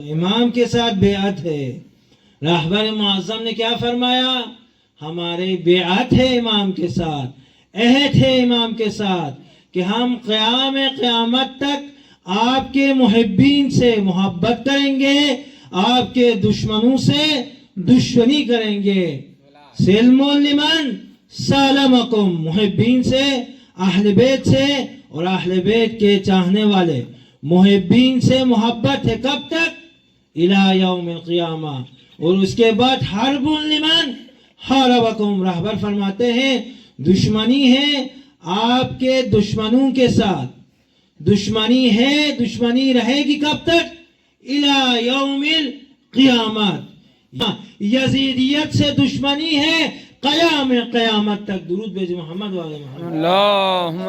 امام کے ساتھ بیعت ہے. راہبر معظم نے کیا فرمایا؟ ہمارے بیعت ہے امام کے ساتھ، عہد ہے امام کے ساتھ کہ ہم قیامت تک آپ کے محبین سے محبت کریں گے، آپ کے دشمنوں سے دشمنی کریں گے. سلم لمن سالمکم، محبین سے، اہل بیت سے، اور اہل بیت کے چاہنے والے محبین سے محبت ہے کب تک؟ الى یوم القیامہ. اور اس کے بعد حرب لمن حاربکم، راہبر فرماتے ہیں دشمنی ہے آپ کے دشمنوں کے ساتھ. دشمنی ہے، دشمنی رہے گی کب تک؟ الى یوم القیامت. یزیدیت سے دشمنی ہے قیامت تک. درود بھیجو محمد والے محمد. اللہم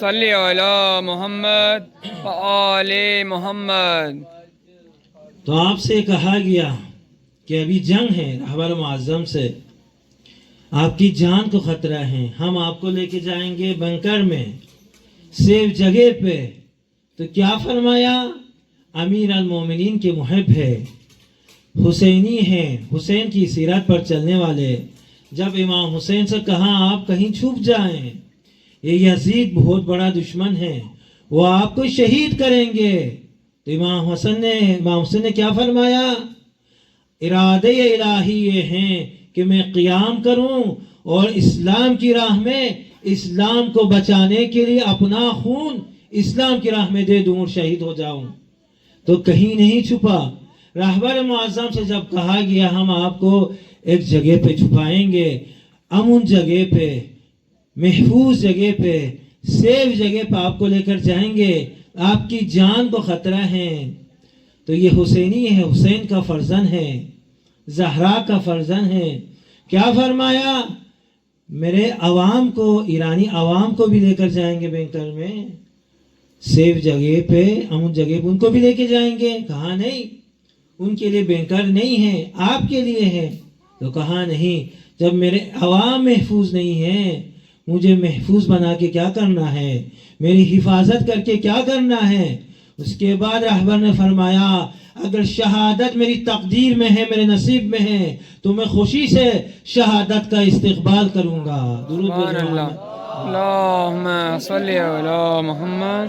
صلی علی محمد و آل محمد. تو آپ سے کہا گیا کہ ابھی جنگ ہے راہبر معظم سے، آپ کی جان کو خطرہ ہے. ہم آپ کو لے کے جائیں گے بنکر میں، سیف جگہ پہ. تو کیا فرمایا؟ امیر المومنین کے محب ہے، حسینی ہیں، حسین کی سیرت پر چلنے والے. جب امام حسین سے کہا آپ کہیں چھپ جائیں، یہ یزید بہت بڑا دشمن ہے، وہ آپ کو شہید کریں گے. تو امام حسین نے کیا فرمایا؟ ارادے الہی یہ ہیں کہ میں قیام کروں اور اسلام کی راہ میں اسلام کو بچانے کے لیے اپنا خون اسلام کی راہ میں دے دوں اور شہید ہو جاؤں. تو کہیں نہیں چھپا. راہبر معظم سے جب کہا گیا ہم آپ کو ایک جگہ پہ چھپائیں گے، امن جگہ پہ، محفوظ جگہ پہ، سیف جگہ پہ آپ کو لے کر جائیں گے، آپ کی جان کو خطرہ ہے. تو یہ حسینی ہے، حسین کا فرزند ہے، زہرا کا فرزند ہے. کیا فرمایا؟ میرے عوام کو، ایرانی عوام کو بھی لے کر جائیں گے بینکر میں، سیف جگہ پہ، امن جگہ پہ ان کو بھی لے کے جائیں گے. کہا نہیں، ان کے لیے بینکر نہیں ہے، آپ کے لیے ہے. تو کہا نہیں، جب میرے عوام محفوظ نہیں ہیں، مجھے محفوظ بنا کے کیا کرنا ہے، میری حفاظت کر کے کیا کرنا ہے. اس کے بعد راہبر نے فرمایا اگر شہادت میری تقدیر میں ہے، میرے نصیب میں ہے، تو میں خوشی سے شہادت کا استقبال کروں گا. درود سبحان بھیجو اللہ. محمد. اللہم صلی علی محمد.